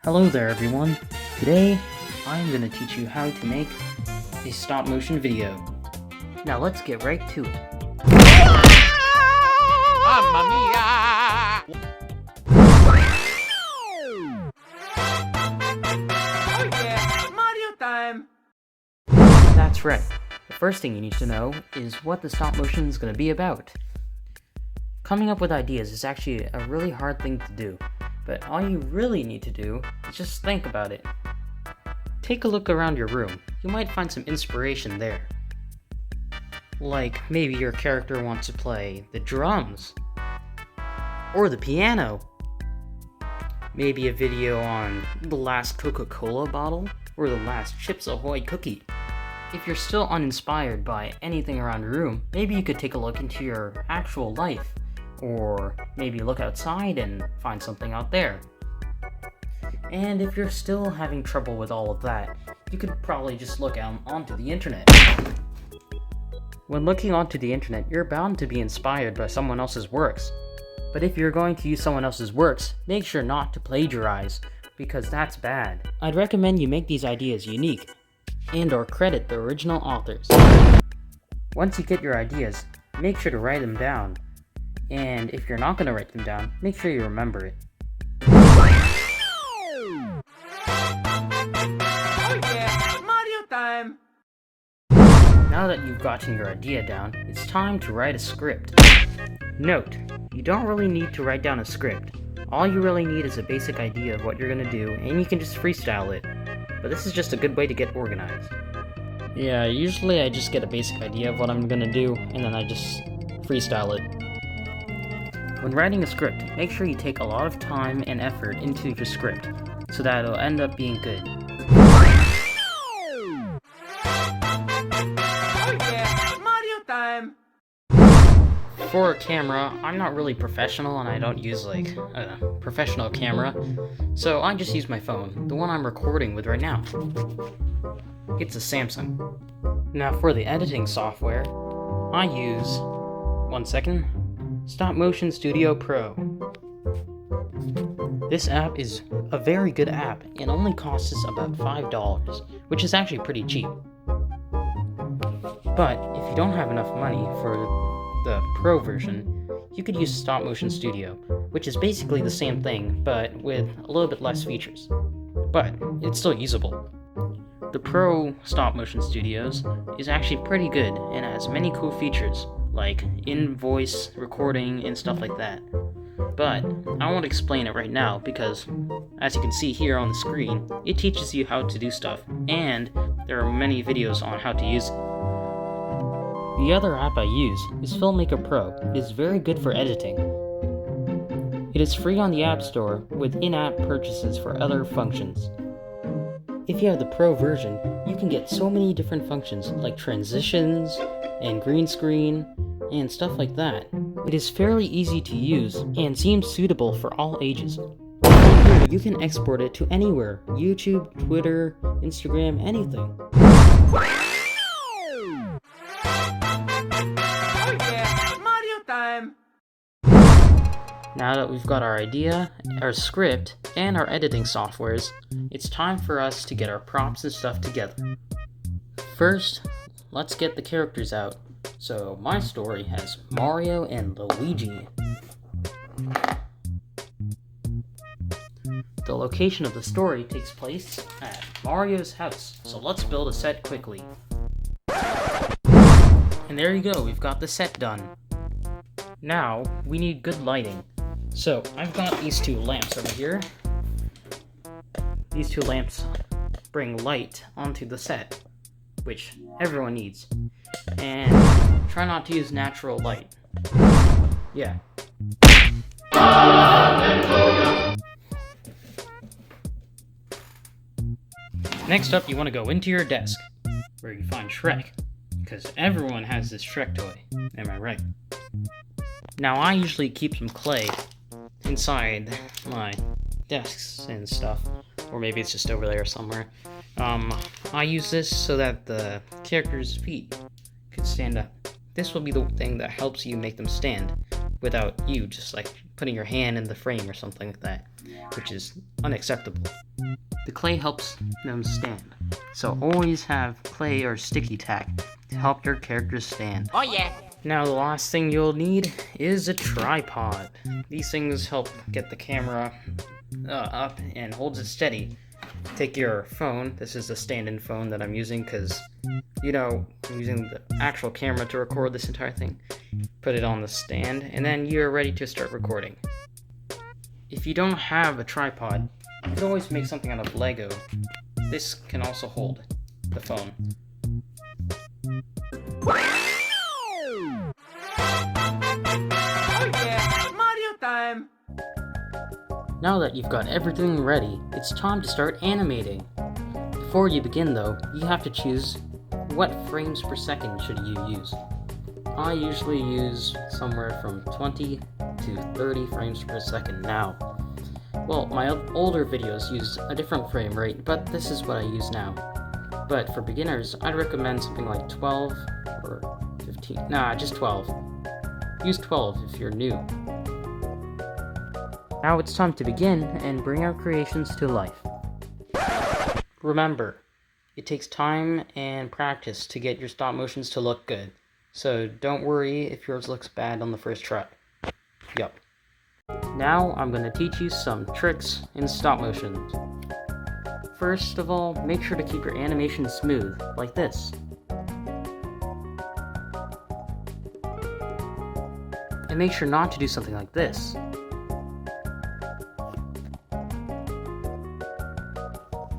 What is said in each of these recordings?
Hello there everyone. Today I'm going to teach you how to make a stop motion video. Now let's get right to it. Mamma mia! Oh yeah, Mario time! That's right. The first thing you need to know is what the stop motion is going to be about. Coming up with ideas is actually a really hard thing to do, but all you really need to do is just think about it. Take a look around your room. You might find some inspiration there. Like maybe your character wants to play the drums, or the piano. Maybe a video on the last Coca-Cola bottle, or the last Chips Ahoy cookie. If you're still uninspired by anything around your room, maybe you could take a look into your actual life, or maybe look outside and find something out there. And if you're still having trouble with all of that, you could probably just look onto the internet. When looking onto the internet, you're bound to be inspired by someone else's works. But if you're going to use someone else's works, make sure not to plagiarize, because that's bad. I'd recommend you make these ideas unique, and/or credit the original authors. Once you get your ideas, make sure to write them down. And if you're not going to write them down, make sure you remember it. Oh yeah, Mario time! Now that you've gotten your idea down, it's time to write a script. Note, you don't really need to write down a script. All you really need is a basic idea of what you're going to do, and you can just freestyle it. But this is just a good way to get organized. Yeah, usually I just get a basic idea of what I'm going to do, and then I just freestyle it. When writing a script, make sure you take a lot of time and effort into your script, so that it'll end up being good. Oh yeah, Mario time! For a camera, I'm not really professional and I don't use like a professional camera, so I just use my phone, the one I'm recording with right now. It's a Samsung. Now for the editing software, I use, one second, Stop Motion Studio Pro. This app is a very good app and only costs us about $5, which is actually pretty cheap. But if you don't have enough money for the Pro version, you could use Stop Motion Studio, which is basically the same thing, but with a little bit less features. But it's still usable. The Pro Stop Motion Studios is actually pretty good and has many cool features, like in-voice recording and stuff like that. But I won't explain it right now because, as you can see here on the screen, it teaches you how to do stuff, and there are many videos on how to use it. The other app I use is Filmmaker Pro. It is very good for editing. It is free on the App Store with in-app purchases for other functions. If you have the Pro version, you can get so many different functions like transitions and green screen and stuff like that. It is fairly easy to use and seems suitable for all ages. From here, you can export it to anywhere: YouTube, Twitter, Instagram, anything. Oh yeah, Mario time! Now that we've got our idea, our script, and our editing softwares, it's time for us to get our props and stuff together. First, let's get the characters out. So my story has Mario and Luigi. The location of the story takes place at Mario's house, so let's build a set quickly. And there you go, we've got the set done. Now, we need good lighting. So, I've got these two lamps over here. These two lamps bring light onto the set, which everyone needs. And try not to use natural light. Yeah. Next up, you want to go into your desk, where you find Shrek, because everyone has this Shrek toy. Am I right? Now, I usually keep some clay inside my desks and stuff, or maybe it's just over there somewhere. I use this so that the character's feet can stand up. This will be the thing that helps you make them stand, without you just like putting your hand in the frame or something like that, which is unacceptable. The clay helps them stand. So always have clay or sticky tack to help your characters stand. Oh yeah. Now the last thing you'll need is a tripod. These things help get the camera up and holds it steady. Take your phone. This is a stand-in phone that I'm using because, I'm using the actual camera to record this entire thing. Put it on the stand, and then you're ready to start recording. If you don't have a tripod, you could always make something out of Lego. This can also hold the phone. Oh yeah. Mario time. Now that you've got everything ready, it's time to start animating. Before you begin though, you have to choose what frames per second should you use. I usually use somewhere from 20 to 30 frames per second now. Well, my older videos used a different frame rate, but this is what I use now. But for beginners, I'd recommend something like 12 or 15. Nah, just 12. Use 12 if you're new. Now it's time to begin and bring our creations to life. Remember, it takes time and practice to get your stop motions to look good, so don't worry if yours looks bad on the first try. Yup. Now I'm going to teach you some tricks in stop motion. First of all, make sure to keep your animation smooth, like this. And make sure not to do something like this.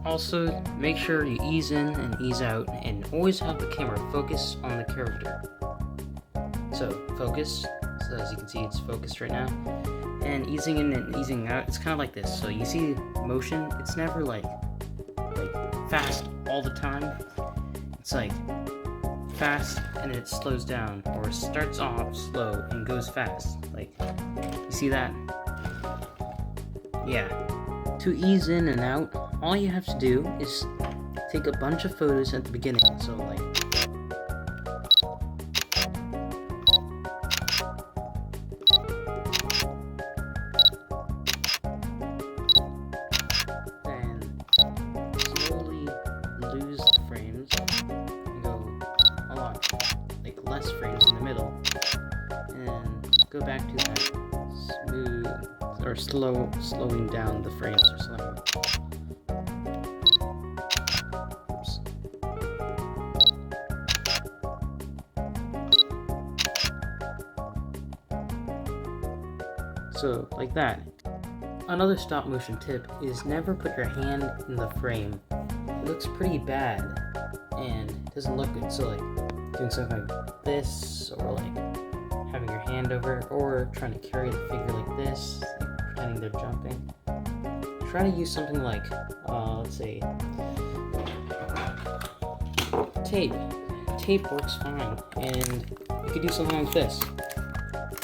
Also, make sure you ease in and ease out, and always have the camera focus on the character. So, focus. So as you can see, it's focused right now. And easing in and easing out, it's kind of like this. So you see motion, it's never like fast all the time. It's like fast and it slows down, or it starts off slow and goes fast. Like, you see that? Yeah. To ease in and out, all you have to do is take a bunch of photos at the beginning. So like, then slowly lose the frames and go a lot, like less frames in the middle, and go back to that smooth or slowing down the frames or slowing. Oops. So, like that. Another stop motion tip is never put your hand in the frame. It looks pretty bad and it doesn't look good. So like doing something like this, or like having your hand over it, or trying to carry the figure like this, like pretending they're jumping. Try to use something like, let's say, tape. Tape works fine, and you could do something like this.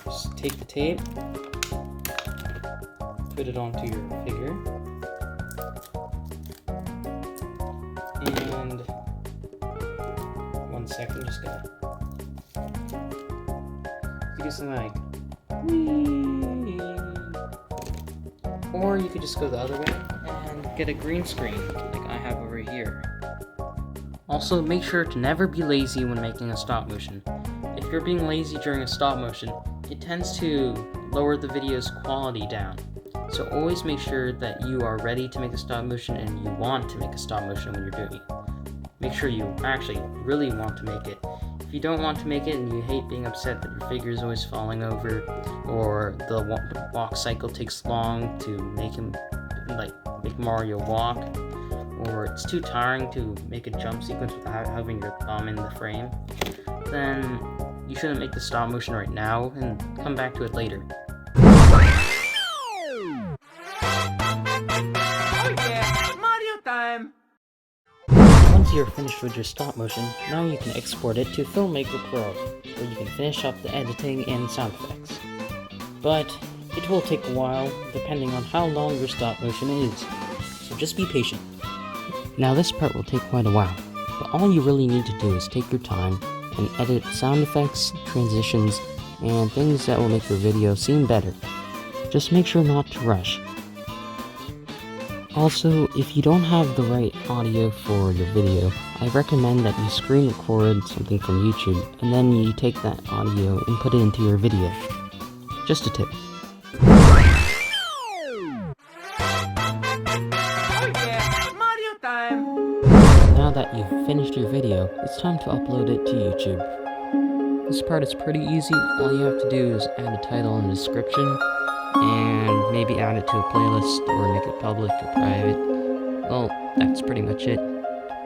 Just take the tape, put it onto your figure, and 1 second, just go. You could do something like, whee! Or you could just go the other way and get a green screen, like I have over here. Also, make sure to never be lazy when making a stop motion. If you're being lazy during a stop motion, it tends to lower the video's quality down. So always make sure that you are ready to make a stop motion and you want to make a stop motion when you're doing it. Make sure you actually really want to make it. If you don't want to make it and you hate being upset that your figure is always falling over, or the walk cycle takes long to make Mario walk, or it's too tiring to make a jump sequence without having your thumb in the frame, then you shouldn't make the stop motion right now and come back to it later. Oh yeah. Mario time. Once you're finished with your stop motion, now you can export it to Filmmaker Pro, where you can finish up the editing and sound effects. But it will take a while, depending on how long your stop motion is, so just be patient. Now this part will take quite a while, but all you really need to do is take your time and edit sound effects, transitions, and things that will make your video seem better. Just make sure not to rush. Also, if you don't have the right audio for your video, I recommend that you screen record something from YouTube, and then you take that audio and put it into your video. Just a tip. Oh yeah, Mario time! Now that you've finished your video, it's time to upload it to YouTube. This part is pretty easy. All you have to do is add a title and a description, and maybe add it to a playlist or make it public or private. Well, that's pretty much it.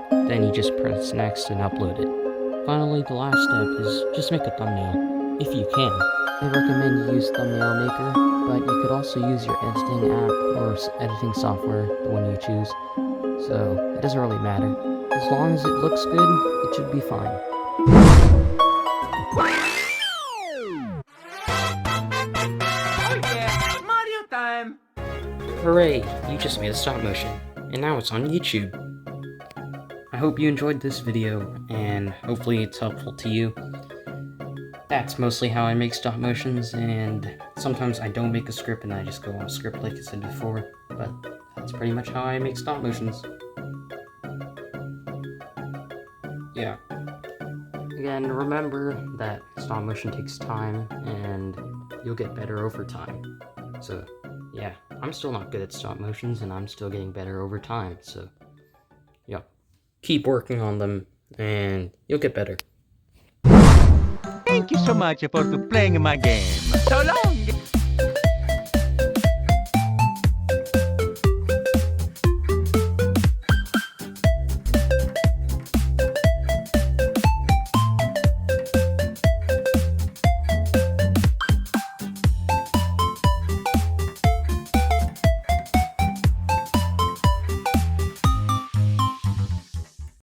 Then you just press next and upload it. Finally, the last step is just make a thumbnail, if you can. I recommend you use Thumbnail Maker, but you could also use your editing app or editing software, the one you choose. So, it doesn't really matter. As long as it looks good, it should be fine. Oh yeah, Mario time! Hooray! You just made a stop motion, and now it's on YouTube. I hope you enjoyed this video, and hopefully it's helpful to you. That's mostly how I make stop motions, and sometimes I don't make a script and I just go off script like I said before, but that's pretty much how I make stop motions. Yeah. Again, remember that stop motion takes time, and you'll get better over time. So, yeah, I'm still not good at stop motions, and I'm still getting better over time, so, yeah. Keep working on them, and you'll get better. Thank you so much for playing my game. So long!